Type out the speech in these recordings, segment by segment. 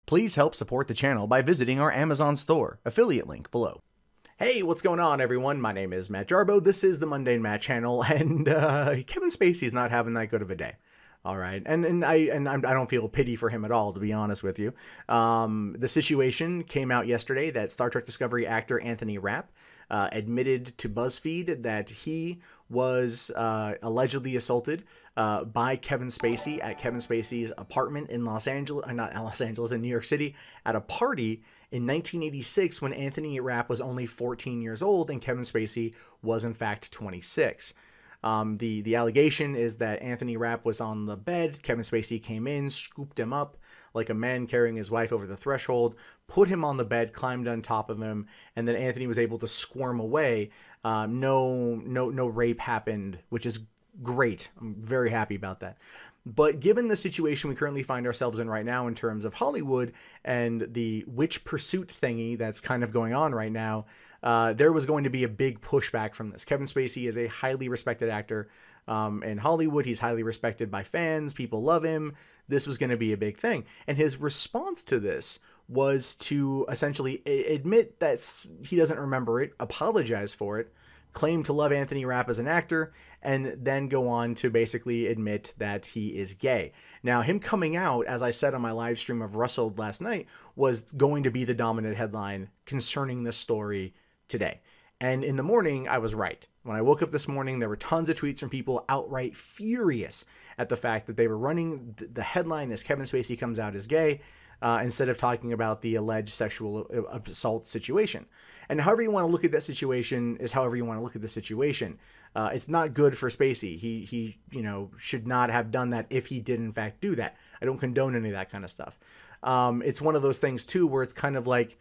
Please help support the channel by visiting our Amazon store, affiliate link below. Hey, what's going on, everyone? My name is Matt Jarbo. This is the Mundane Matt channel, and Kevin Spacey's not having that good of a day. All right, and I don't feel pity for him at all, to be honest with you. The situation came out yesterday that Star Trek Discovery actor Anthony Rapp admitted to BuzzFeed that he was allegedly assaulted by Kevin Spacey at Kevin Spacey's apartment in in New York City, at a party in 1986 when Anthony Rapp was only 14 years old and Kevin Spacey was in fact 26. The allegation is that Anthony Rapp was on the bed. Kevin Spacey came in, scooped him up like a man carrying his wife over the threshold, put him on the bed, climbed on top of him, and then Anthony was able to squirm away. No rape happened, which is great. I'm very happy about that. But given the situation we currently find ourselves in right now in terms of Hollywood and the witch pursuit thingy that's kind of going on right now, there was going to be a big pushback from this. Kevin Spacey is a highly respected actor in Hollywood. He's highly respected by fans. People love him. This was going to be a big thing. And his response to this was to essentially admit that he doesn't remember it, apologize for it, claim to love Anthony Rapp as an actor, and then go on to basically admit that he is gay. Now, him coming out, as I said on my live stream of Rustled last night, was going to be the dominant headline concerning this story today. And in the morning, I was right. When I woke up this morning, there were tons of tweets from people outright furious at the fact that they were running the headline as Kevin Spacey comes out as gay, instead of talking about the alleged sexual assault situation. And however you want to look at that situation is however you want to look at the situation. It's not good for Spacey. He should not have done that if he did in fact do that. I don't condone any of that kind of stuff. It's one of those things too where it's kind of like,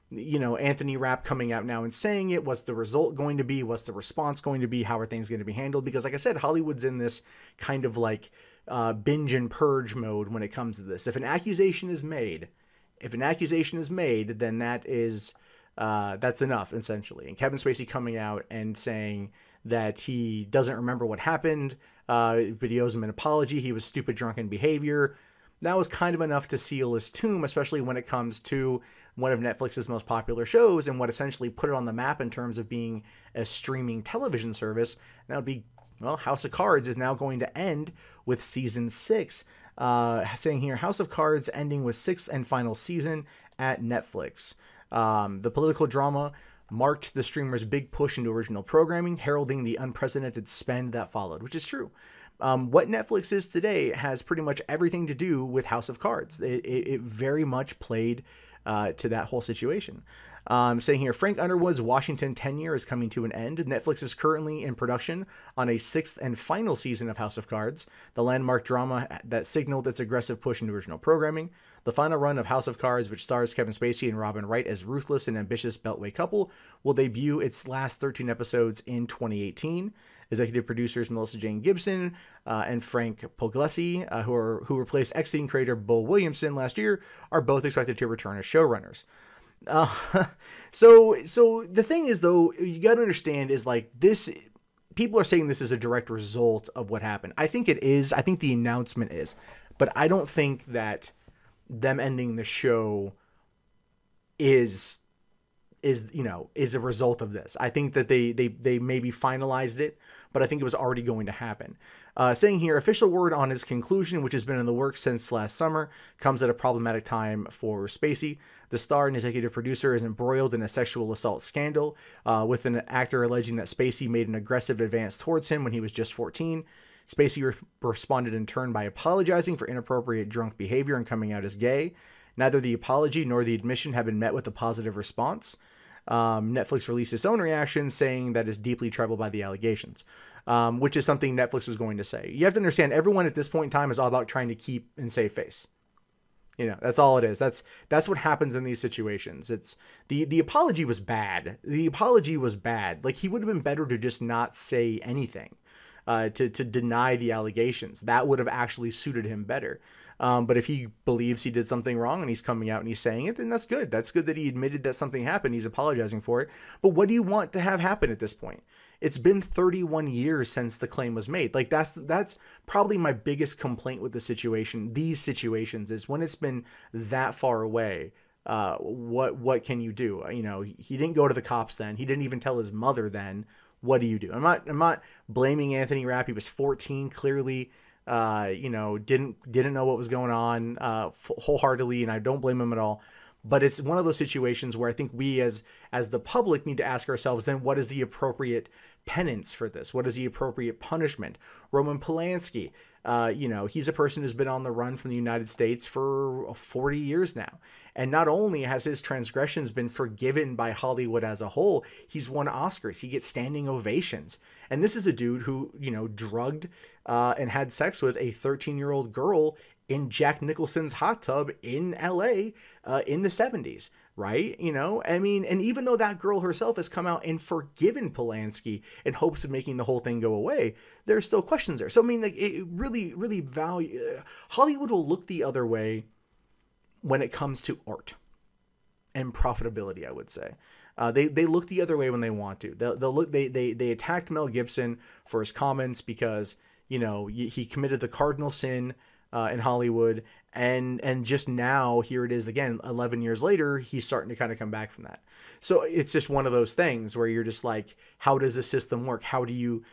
Anthony Rapp coming out now and saying it. What's the result going to be? What's the response going to be? How are things going to be handled? Because like I said, Hollywood's in this kind of like binge and purge mode when it comes to this. If an accusation is made, then that's enough, essentially. And Kevin Spacey coming out and saying that he doesn't remember what happened, but he owes him an apology. He was stupid, drunken behavior. That was kind of enough to seal his tomb, especially when it comes to one of Netflix's most popular shows and what essentially put it on the map in terms of being a streaming television service. And that would be, well, House of Cards is now going to end with season 6. Saying here, House of Cards ending with 6th and final season at Netflix. The political drama marked the streamer's big push into original programming, heralding the unprecedented spend that followed, which is true. What Netflix is today has pretty much everything to do with House of Cards. It very much played to that whole situation. Saying here, Frank Underwood's Washington tenure is coming to an end. Netflix is currently in production on a 6th and final season of House of Cards, the landmark drama that signaled its aggressive push into original programming. The final run of House of Cards, which stars Kevin Spacey and Robin Wright as ruthless and ambitious Beltway couple, will debut its last 13 episodes in 2018. Executive producers Melissa Jane Gibson and Frank Puglisi, who replaced X-Scene creator Bo Williamson last year, are both expected to return as showrunners. So the thing is, though, you got to understand is like this. People are saying this is a direct result of what happened. I think it is. I think the announcement is, but I don't think that them ending the show is a result of this. I think that they maybe finalized it, but I think it was already going to happen. Saying here, official word on its conclusion, which has been in the works since last summer, comes at a problematic time for Spacey. The star and executive producer is embroiled in a sexual assault scandal, with an actor alleging that Spacey made an aggressive advance towards him when he was just 14. Spacey responded in turn by apologizing for inappropriate drunk behavior and coming out as gay. Neither the apology nor the admission have been met with a positive response. Netflix released its own reaction saying that it's deeply troubled by the allegations, which is something Netflix was going to say. You have to understand, everyone at this point in time is all about trying to keep and save face. That's all it is. That's what happens in these situations. It's the apology was bad. The apology was bad. Like, he would have been better to just not say anything, to deny the allegations. That would have actually suited him better. But if he believes he did something wrong and he's coming out and he's saying it, then that's good. That's good that he admitted that something happened. He's apologizing for it. But what do you want to have happen at this point? It's been 31 years since the claim was made. Like that's probably my biggest complaint with the situation. These situations is when it's been that far away. What can you do? You know, he didn't go to the cops then. He didn't even tell his mother then. What do you do? I'm not blaming Anthony Rapp. He was 14, clearly, you know, didn't know what was going on wholeheartedly, and I don't blame him at all. But it's one of those situations where I think we as the public need to ask ourselves, then what is the appropriate penance for this? What is the appropriate punishment? Roman Polanski, you know, he's a person who's been on the run from the United States for 40 years now. And not only has his transgressions been forgiven by Hollywood as a whole, he's won Oscars. He gets standing ovations. And this is a dude who, you know, drugged and had sex with a 13-year-old girl in Jack Nicholson's hot tub in LA in the 70s, right? You know, I mean, and even though that girl herself has come out and forgiven Polanski in hopes of making the whole thing go away, there's still questions there. So, I mean, like, it really Hollywood will look the other way when it comes to art and profitability, I would say. They look the other way when they want to. They'll look. They attacked Mel Gibson for his comments because, you know, he committed the cardinal sin in Hollywood, and just now here it is again 11 years later, he's starting to kind of come back from that. So it's just one of those things where you're just like, how does the system work? How do you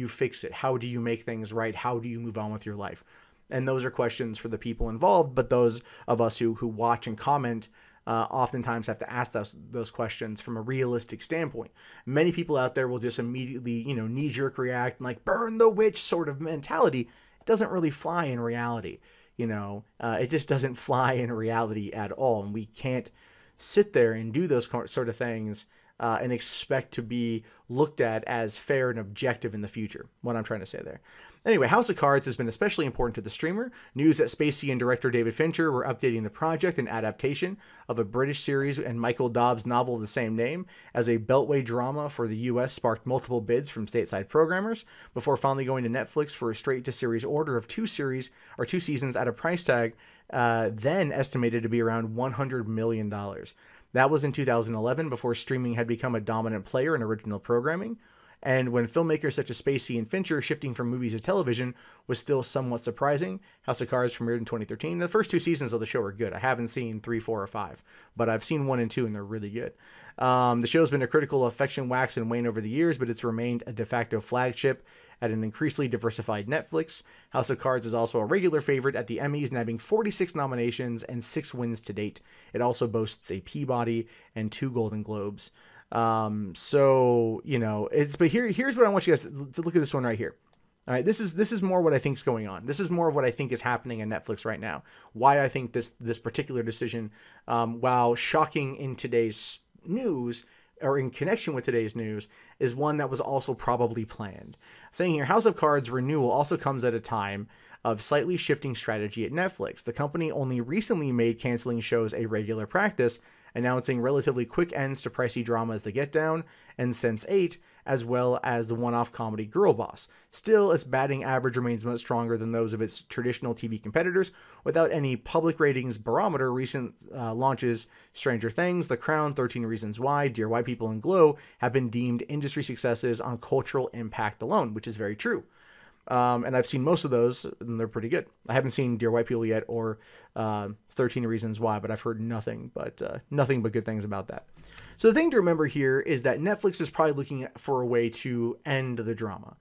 fix it? How do you make things right? How do you move on with your life? And those are questions for the people involved, but those of us who watch and comment oftentimes have to ask those questions from a realistic standpoint. Many people out there will just immediately, you know, knee-jerk react and like burn the witch sort of mentality. It doesn't really fly in reality. You know, it just doesn't fly in reality at all. And we can't sit there and do those sort of things and expect to be looked at as fair and objective in the future. What I'm trying to say there. Anyway, House of Cards has been especially important to the streamer. News that Spacey and director David Fincher were updating the project and adaptation of a British series and Michael Dobbs' novel of the same name as a beltway drama for the US sparked multiple bids from stateside programmers before finally going to Netflix for a straight-to-series order of two seasons at a price tag then estimated to be around $100 million. That was in 2011, before streaming had become a dominant player in original programming, and when filmmakers such as Spacey and Fincher shifting from movies to television was still somewhat surprising. House of Cards premiered in 2013. The first two seasons of the show are good. I haven't seen 3, 4, or 5, but I've seen 1 and 2, and they're really good. The show's been a critical affection wax and wane over the years, but it's remained a de facto flagship at an increasingly diversified Netflix. House of Cards is also a regular favorite at the Emmys, nabbing 46 nominations and 6 wins to date. It also boasts a Peabody and 2 Golden Globes. So, you know, but here's what I want you guys to look at. This one right here. All right, this is more what I think is going on. This is more of what I think is happening in Netflix right now. Why I think this particular decision, while shocking in today's news, or in connection with today's news, is one that was also probably planned. Saying here, House of Cards renewal also comes at a time of slightly shifting strategy at Netflix. The company only recently made canceling shows a regular practice, announcing relatively quick ends to pricey dramas The Get Down and Sense8, as well as the one-off comedy Girl Boss. Still, its batting average remains much stronger than those of its traditional TV competitors. Without any public ratings barometer, recent launches Stranger Things, The Crown, 13 Reasons Why, Dear White People, and Glow have been deemed industry successes on cultural impact alone, which is very true. And I've seen most of those, and they're pretty good. I haven't seen Dear White People yet, or 13 Reasons Why, but I've heard nothing but good things about that. So the thing to remember here is that Netflix is probably looking for a way to end the drama.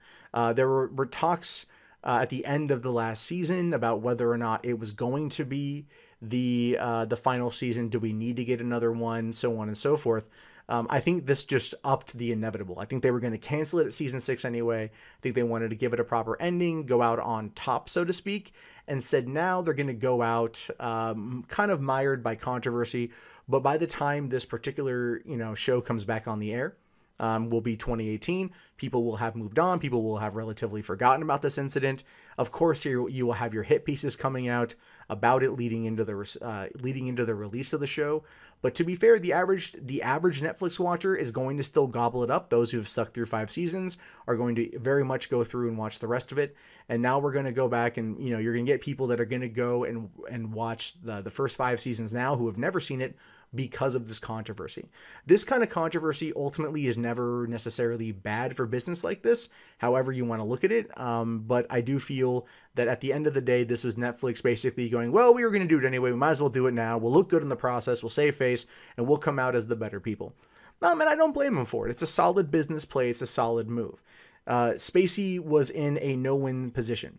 There were talks at the end of the last season about whether or not it was going to be the final season. Do we need to get another one? So on and so forth. I think this just upped the inevitable. I think they were going to cancel it at season 6 anyway. I think they wanted to give it a proper ending, go out on top, so to speak, and said now they're going to go out kind of mired by controversy. But by the time this particular, show comes back on the air, will be 2018. People will have moved on. People will have relatively forgotten about this incident. Of course, you will have your hit pieces coming out about it leading into the release of the show. But to be fair, the average Netflix watcher is going to still gobble it up. Those who have stuck through 5 seasons are going to very much go through and watch the rest of it. And now we're going to go back and, you're going to get people that are going to go and watch the first 5 seasons now who have never seen it because of this controversy. This kind of controversy ultimately is never necessarily bad for business like this, however you want to look at it. But I do feel that at the end of the day, this was Netflix basically going, well, we were going to do it anyway. We might as well do it now. We'll look good in the process. We'll save face and we'll come out as the better people. And I don't blame him for it. It's a solid business play. It's a solid move. Spacey was in a no-win position.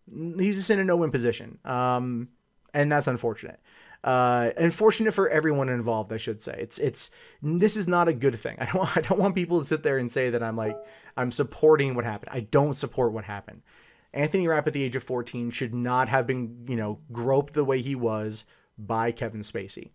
He's just in a no-win position. And that's unfortunate. Unfortunate for everyone involved, I should say. This is not a good thing. I don't want people to sit there and say that I'm supporting what happened. I don't support what happened. Anthony Rapp at the age of 14 should not have been, groped the way he was by Kevin Spacey.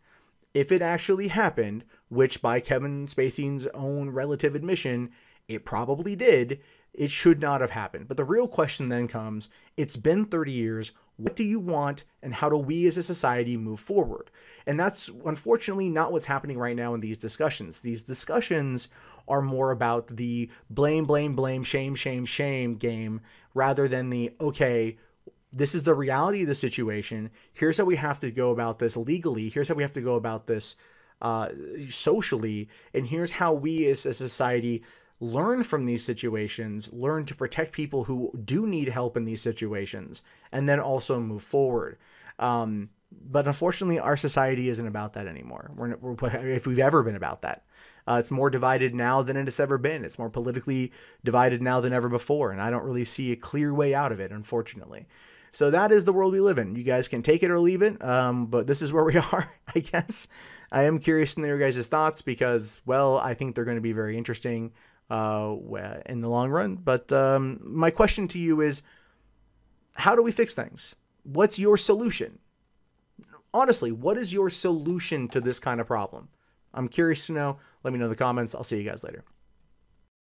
If it actually happened, which by Kevin Spacey's own relative admission, it probably did, it should not have happened. But the real question then comes, it's been 30 years. What do you want, and how do we as a society move forward? And that's unfortunately not what's happening right now in these discussions. These discussions are more about the blame, blame, blame, shame, shame, shame game, rather than the, okay, this is the reality of the situation. Here's how we have to go about this legally. Here's how we have to go about this socially. And here's how we as a society learn from these situations, learn to protect people who do need help in these situations, and then also move forward. But unfortunately, our society isn't about that anymore. If we've ever been about that. It's more divided now than it's ever been. It's more politically divided now than ever before, and I don't really see a clear way out of it, unfortunately. So that is the world we live in. You guys can take it or leave it, but this is where we are, I guess. I am curious to know your guys' thoughts because, well, I think they're going to be very interesting in the long run. But my question to you is, how do we fix things? What's your solution? Honestly, what is your solution to this kind of problem? I'm curious to know. Let me know in the comments. I'll see you guys later.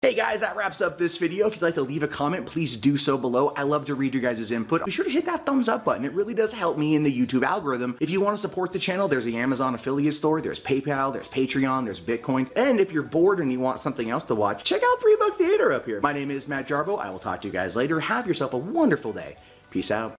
Hey guys, that wraps up this video. If you'd like to leave a comment, please do so below. I love to read your guys' input. Be sure to hit that thumbs up button. It really does help me in the YouTube algorithm. If you want to support the channel, there's the Amazon affiliate store, there's PayPal, there's Patreon, there's Bitcoin. And if you're bored and you want something else to watch, check out 3 Buck Theater up here. My name is Matt Jarbo. I will talk to you guys later. Have yourself a wonderful day. Peace out.